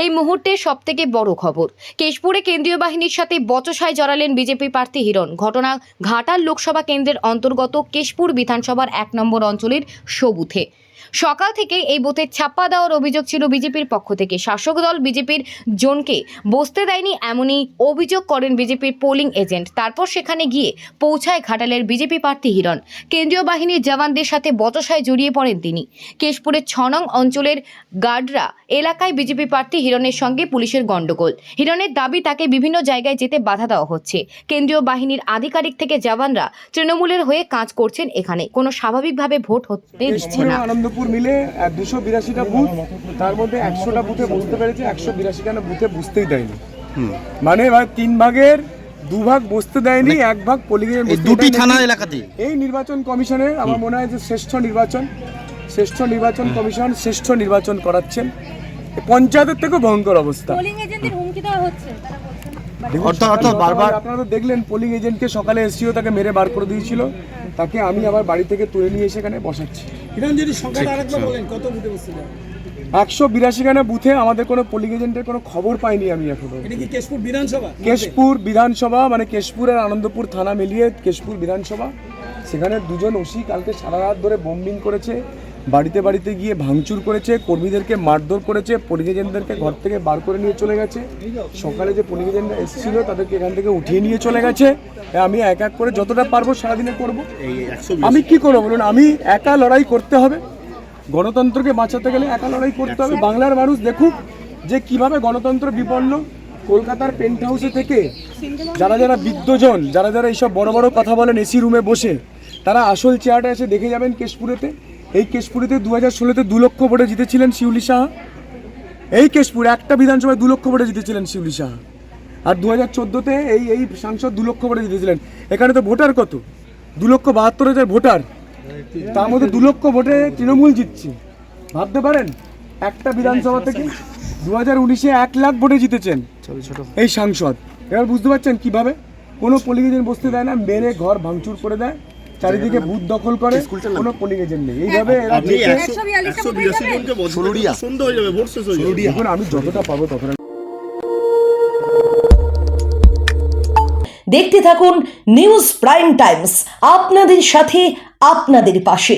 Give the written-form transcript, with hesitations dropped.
এই মুহূর্তে সবথেকে বড় খবর, কেশপুরে কেন্দ্রীয় বাহিনীর সাথে বচসায় জড়ালেন বিজেপি প্রার্থী হিরণ। ঘটনা ঘাটাল লোকসভা কেন্দ্রের অন্তর্গত কেশপুর বিধানসভার 1 নম্বর অঞ্চলের সবুথে। সকাল থেকে এই বুথে ছাপ্পা দেওয়ার অভিযোগ ছিল বিজেপির পক্ষ থেকে। শাসক দল বিজেপির জনকে বসতে দেয়নি, এমনই অভিযোগ করেন বিজেপির পোলিং এজেন্ট। তারপর সেখানে গিয়ে পৌঁছায় ঘাটালের বিজেপি প্রার্থী হিরণ। কেন্দ্রীয় বাহিনীর জওয়ানদের সাথে বচসায় জড়িয়ে পড়েন তিনি। কেশপুরের 6 নং অঞ্চলের গাডরা এলাকায় বিজেপি প্রার্থী হিরণের সঙ্গে পুলিশের গন্ডগোল। হিরণের দাবি তাকে বিভিন্ন জায়গায় যেতে বাধা দেওয়া হচ্ছে। কেন্দ্রীয় বাহিনীর আধিকারিক থেকে জওয়ানরা তৃণমূলের হয়ে কাজ করছেন এখানে, কোনো স্বাভাবিকভাবে ভোট হতে দিচ্ছে না। আনন্দপুর মিলে 282টা বুথ, তার মধ্যে 100টা বুথে বসতে পেরেছে, 182টা বুথে বসতেই দেয়নি। মানে 3 ভাগের 2 ভাগ বসতে দেয়নি, 1 ভাগ পোলিং এর দুটি থানা এলাকাতে। এই নির্বাচন কমিশনের আমার মনে হয় যে শ্রেষ্ঠ নির্বাচন কমিশন শ্রেষ্ঠ নির্বাচন করাচ্ছেন। পঞ্চায়েতের থেকে ভয়ঙ্কর অবস্থা। পোলিং এজেন্টদের হুমকি দেওয়া হচ্ছে, তারা বলছেন অর্থাৎ বারবার আপনারা তো দেখলেন পোলিং এজেন্টকে সকালে এসেছিল, তাকে মেরে বার করে দিয়েছিল, তাকে আমি আবার বাড়ি থেকে তুলে নিয়ে এসে এখানে বসাচ্ছি। 182খানা বুথে আমাদের কোনো পোলিং এজেন্টের কোনো খবর পাইনি আমি এখনো। কেশপুর বিধানসভা মানে কেশপুর আর আনন্দপুর থানা মিলিয়ে কেশপুর বিধানসভা, সেখানে 2 জন ওসি কালকে সারা রাত ধরে বোম্বিং করেছে, বাড়িতে বাড়িতে গিয়ে ভাঙচুর করেছে, কর্মীদেরকে মারধর করেছে, পোলিং এজেন্টদেরকে ঘর থেকে বার করে নিয়ে চলে গেছে। সকালে যে পোলিং এজেন্টরা এসেছিল তাদেরকে এখান থেকে উঠিয়ে নিয়ে চলে গেছে। আমি এক এক করে যতটা পারবো সারাদিনে করব। আমি কি করবো বলুন, আমি একা লড়াই করতে হবে। গণতন্ত্রকে বাঁচাতে গেলে একা লড়াই করতে হবে। বাংলার মানুষ দেখুক যে কিভাবে গণতন্ত্র বিপন্ন। কলকাতার পেন্ট হাউসে থেকে যারা বিদ্বজন, যারা এইসব বড় বড় কথা বলেন এসি রুমে বসে, তারা আসল চেহারাটা এসে দেখে যাবেন কেশপুরেতে। এই কেশপুরেতে 2016-তে 2 লক্ষ ভোটে জিতেছিলেন শিউলি সাহা। এই কেশপুর একটা বিধানসভায় 2 লক্ষ ভোটে জিতেছিলেন শিউলি সাহা। আর 2014-তে এই সাংসদ 2 লক্ষ ভোটে জিতেছিলেন। এখানে তো ভোটার কত? 2,72,000 ভোটার, তার মধ্যে 2 লক্ষ ভোটে তৃণমূল জিতছে। ভাবতে পারেন, একটা বিধানসভা থেকে 2019-এ 1 লাখ ভোটে জিতেছেন এই সাংসদ। এবার বুঝতে পারছেন কিভাবে কোনো পোলিং এজেন্ট বসতে দেয় না, মেরে ঘর ভাঙচুর করে দেয়, চারিদিকে বুথ দখল করে, কোনো পোলিং এজেন্ট নেই। এইভাবে এখন আমি যতটা পাবো ততটা। দেখতে থাকুন নিউজ প্রাইম টাইমস, আপনাদের সাথে আপনাদের পাশে।